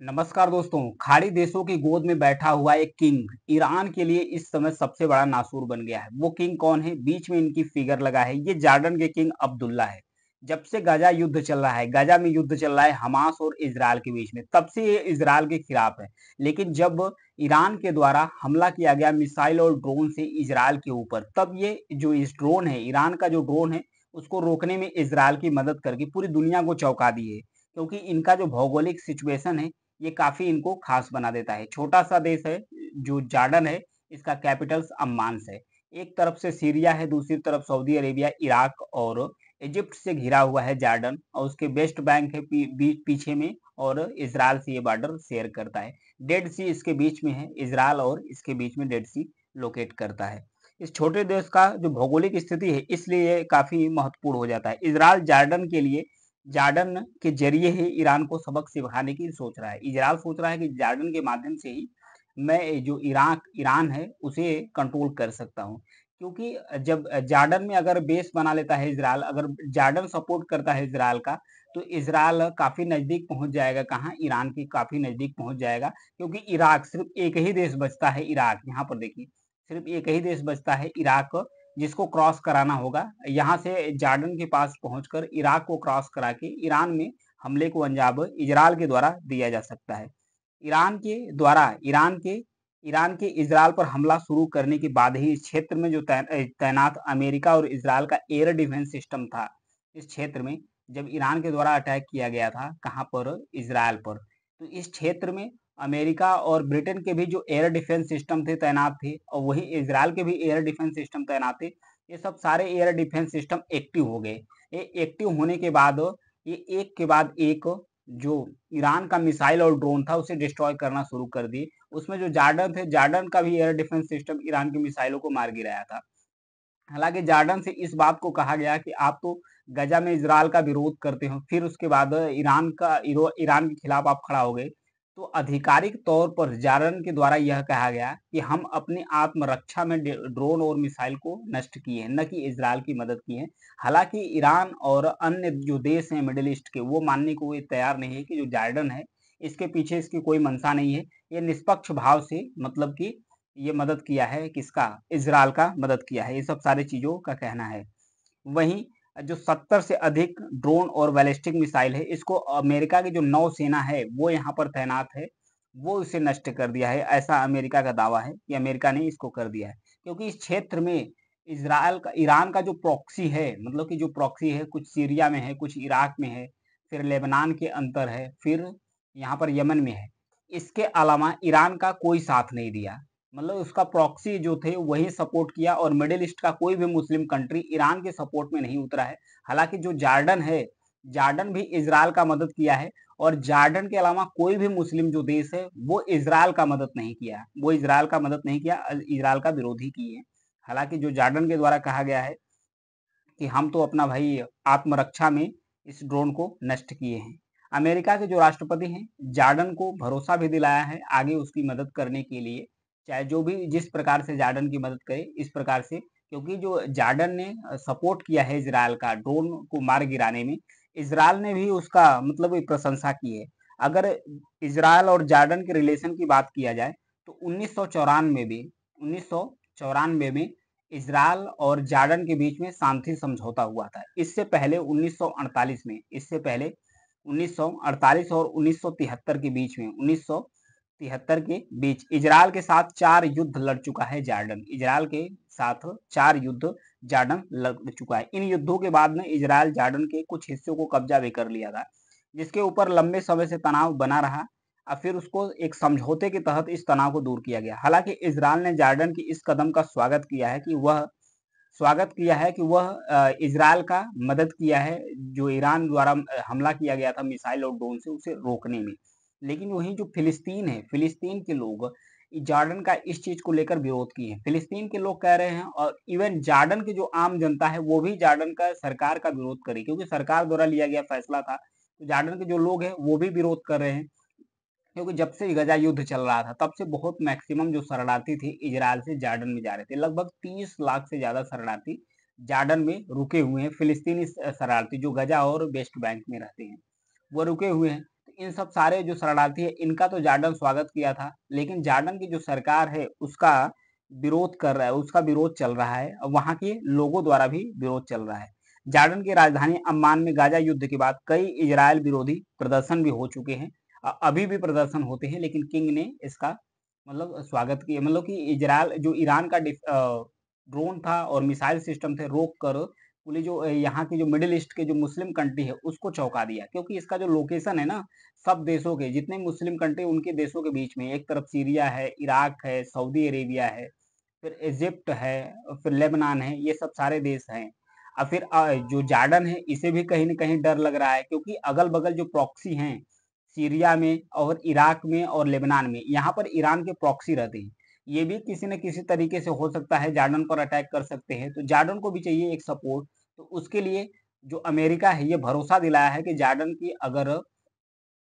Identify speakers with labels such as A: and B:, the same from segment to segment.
A: नमस्कार दोस्तों। खाड़ी देशों की गोद में बैठा हुआ एक किंग ईरान के लिए इस समय सबसे बड़ा नासूर बन गया है। वो किंग कौन है? बीच में इनकी फिगर लगा है, ये जॉर्डन के किंग अब्दुल्ला है। जब से गाजा युद्ध चल रहा है, गाजा में युद्ध चल रहा है हमास और इजरायल के बीच में, तब से ये इजरायल के खिलाफ है। लेकिन जब ईरान के द्वारा हमला किया गया मिसाइल और ड्रोन से इजरायल के ऊपर, तब ये जो इस ड्रोन है, ईरान का जो ड्रोन है, उसको रोकने में इजरायल की मदद करके पूरी दुनिया को चौंका दी है। क्योंकि इनका जो भौगोलिक सिचुएशन है, ये काफी इनको खास बना देता है। छोटा सा देश है जो जॉर्डन है, इसका कैपिटल्स अम्मान है। एक तरफ से सीरिया है, दूसरी तरफ सऊदी अरेबिया, इराक और इजिप्ट से घिरा हुआ है जॉर्डन, और उसके वेस्ट बैंक है पीछे में, और इसराइल से ये बॉर्डर शेयर करता है। डेड सी इसके बीच में है, इसराइल और इसके बीच में डेड सी लोकेट करता है। इस छोटे देश का जो भौगोलिक स्थिति है, इसलिए ये काफी महत्वपूर्ण हो जाता है। इसराइल जॉर्डन के लिए, जॉर्डन के जरिए ही ईरान को सबक सिखाने की सोच रहा है। इजरायल सोच रहा है कि जॉर्डन के माध्यम से ही मैं जो इराक ईरान है उसे कंट्रोल कर सकता हूँ। क्योंकि जब जॉर्डन में अगर बेस बना लेता है इजरायल, अगर जॉर्डन सपोर्ट करता है इजरायल का, तो इजरायल काफी नजदीक पहुंच जाएगा। कहाँ? ईरान के काफी नजदीक पहुंच जाएगा। क्योंकि इराक, सिर्फ एक ही देश बचता है इराक। यहाँ पर देखिए, सिर्फ एक ही देश बचता है इराक, जिसको क्रॉस कराना होगा। यहाँ से जॉर्डन के पास पहुंचकर इराक को क्रॉस करा के ईरान में हमले को अंजाम इजरायल के द्वारा दिया जा सकता है। ईरान के द्वारा ईरान के इजरायल पर हमला शुरू करने के बाद ही इस क्षेत्र में जो तैनात अमेरिका और इजरायल का एयर डिफेंस सिस्टम था, इस क्षेत्र में जब ईरान के द्वारा अटैक किया गया था, कहाँ पर? इजरायल पर। तो इस क्षेत्र में अमेरिका और ब्रिटेन के भी जो एयर डिफेंस सिस्टम थे तैनात थे, और वही इजरायल के भी एयर डिफेंस सिस्टम तैनात थे। ये सब सारे एयर डिफेंस सिस्टम एक्टिव हो गए। ये एक्टिव होने के बाद ये एक के बाद एक जो ईरान का मिसाइल और ड्रोन था उसे डिस्ट्रॉय करना शुरू कर दिए। उसमें जो जॉर्डन थे, जॉर्डन का भी एयर डिफेंस सिस्टम ईरान की मिसाइलों को मार गिराया था। हालांकि जॉर्डन से इस बात को कहा गया कि आप तो गजा में इजरायल का विरोध करते हो, फिर उसके बाद ईरान के खिलाफ आप खड़ा हो गए। तो आधिकारिक तौर पर जॉर्डन के द्वारा यह कहा गया कि हम अपनी आत्मरक्षा में ड्रोन और मिसाइल को नष्ट किए हैं, न कि इजरायल की मदद की है। हालांकि ईरान और अन्य जो देश हैं मिडिल ईस्ट के, वो मानने को ये तैयार नहीं है कि जो जॉर्डन है, इसके पीछे इसकी कोई मंशा नहीं है। ये निष्पक्ष भाव से, मतलब कि ये मदद किया है, किसका? इजरायल का मदद किया है। ये सब सारी चीजों का कहना है। वहीं जो 70 से अधिक ड्रोन और बैलिस्टिक मिसाइल है, इसको अमेरिका की जो नौसेना है वो यहाँ पर तैनात है, वो इसे नष्ट कर दिया है। ऐसा अमेरिका का दावा है कि अमेरिका ने इसको कर दिया है। क्योंकि इस क्षेत्र में ईरान का जो प्रॉक्सी है, मतलब कि जो प्रॉक्सी है, कुछ सीरिया में है, कुछ इराक में है, फिर लेबनान के अंतर है, फिर यहाँ पर यमन में है। इसके अलावा ईरान का कोई साथ नहीं दिया। मतलब उसका प्रॉक्सी जो थे वही सपोर्ट किया, और मिडिल ईस्ट का कोई भी मुस्लिम कंट्री ईरान के सपोर्ट में नहीं उतरा है। हालांकि जो जॉर्डन है, जॉर्डन भी इजरायल का मदद किया है, और जॉर्डन के अलावा कोई भी मुस्लिम जो देश है वो इजरायल का मदद नहीं किया, वो इजरायल का मदद नहीं किया, इजरायल का विरोध ही किए। हालांकि जो जॉर्डन के द्वारा कहा गया है कि हम तो अपना भाई आत्मरक्षा में इस ड्रोन को नष्ट किए हैं। अमेरिका के जो राष्ट्रपति हैं, जॉर्डन को भरोसा भी दिलाया है आगे उसकी मदद करने के लिए, चाहे जो भी जिस प्रकार से जॉर्डन की मदद करे इस प्रकार से। क्योंकि जो जॉर्डन ने सपोर्ट किया है इजरायल का ड्रोन को मार गिराने में, इजरायल ने भी उसका मतलब प्रशंसा की है। अगर इजरायल और जॉर्डन के रिलेशन की बात किया जाए, तो 1994 में इजरायल और जॉर्डन के बीच में शांति समझौता हुआ था। इससे पहले 1948 में, इससे पहले 1948 और 1973 के बीच में, 1973 के बीच इजरायल के साथ 4 युद्ध लड़ चुका है जॉर्डन। इजरायल के साथ 4 युद्ध जॉर्डन लड़ चुका है। इन युद्धों के बाद में इजरायल जॉर्डन के कुछ हिस्सों को कब्जा भी कर लिया था, जिसके ऊपर लंबे समय से तनाव बना रहा। और फिर उसको एक समझौते के तहत इस तनाव को दूर किया गया। हालांकि इजरायल ने जॉर्डन की इस कदम का स्वागत किया है कि वह इजरायल का मदद किया है, जो ईरान द्वारा हमला किया गया था मिसाइल और ड्रोन से, उसे रोकने में। लेकिन वहीं जो फिलिस्तीन है, फिलिस्तीन के लोग जॉर्डन का इस चीज को लेकर विरोध किए हैं। फिलिस्तीन के लोग कह रहे हैं, और इवन जॉर्डन की जो आम जनता है वो भी जॉर्डन का सरकार का विरोध करे, क्योंकि सरकार द्वारा लिया गया फैसला था। तो जॉर्डन के जो लोग हैं वो भी विरोध कर रहे हैं। क्योंकि जब से गजा युद्ध चल रहा था, तब से बहुत मैक्सिमम जो शरणार्थी थे इजरायल से जॉर्डन में जा रहे थे। लगभग 30 लाख से ज्यादा शरणार्थी जॉर्डन में रुके हुए हैं। फिलिस्तीनी शरणार्थी जो गजा और वेस्ट बैंक में रहते हैं, वो रुके हुए हैं। तो इन सब सारे जो शरणार्थी है इनका तो जॉर्डन स्वागत किया था, लेकिन जॉर्डन की जो सरकार है उसका विरोध कर रहा है, उसका विरोध चल रहा है और वहाँ के लोगों द्वारा भी विरोध चल रहा है। जॉर्डन की राजधानी अम्मान में गाजा युद्ध के बाद कई इजराइल विरोधी प्रदर्शन भी हो चुके हैं। अभी भी प्रदर्शन होते हैं, लेकिन किंग ने इसका मतलब स्वागत किया, मतलब कि इजराइल जो ईरान का ड्रोन था और मिसाइल सिस्टम थे रोक कर पूरी जो यहाँ की जो मिडिल ईस्ट के जो मुस्लिम कंट्री है उसको चौंका दिया, क्योंकि इसका जो लोकेशन है ना, सब देशों के जितने मुस्लिम कंट्री उनके देशों के बीच में, एक तरफ सीरिया है, इराक है, सऊदी अरेबिया है, फिर इजिप्ट है, और फिर लेबनान है, ये सब सारे देश हैं। और फिर जो जॉर्डन है इसे भी कहीं न कहीं डर लग रहा है, क्योंकि अगल-बगल जो प्रॉक्सी हैं, सीरिया में और इराक में और लेबनान में, यहाँ पर ईरान के प्रॉक्सी रहते हैं। ये भी किसी न किसी तरीके से हो सकता है जॉर्डन पर अटैक कर सकते हैं, तो जॉर्डन को भी चाहिए एक सपोर्ट। तो उसके लिए जो अमेरिका है ये भरोसा दिलाया है कि जॉर्डन की अगर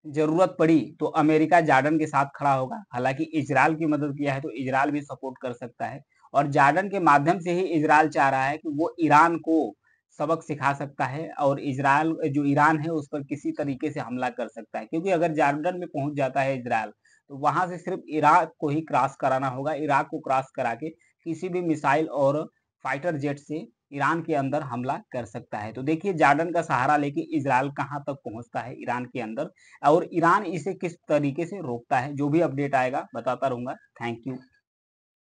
A: ज़रूरत पड़ी तो अमेरिका जॉर्डन के साथ खड़ा होगा। हालाँकि इज़राइल की मदद किया है तो इज़राइल भी सपोर्ट कर सकता है, और जॉर्डन के माध्यम से ही इज़राइल चाह रहा है कि वो ईरान को सबक सिखा सकता है और इज़राइल जो ईरान है उस पर किसी तरीके से हमला कर सकता है। क्योंकि अगर जॉर्डन में पहुँच जाता है इज़राइल, तो वहाँ से सिर्फ़ इराक को ही क्रॉस कराना होगा। इराक को क्रॉस करा के किसी भी मिसाइल और फाइटर जेट से ईरान के अंदर हमला कर सकता है। तो देखिए जॉर्डन का सहारा लेके इज़राइल कहाँ तक पहुँचता है ईरान के अंदर, और ईरान इसे किस तरीके से रोकता है। जो भी अपडेट आएगा बताता रहूँगा। Thank you.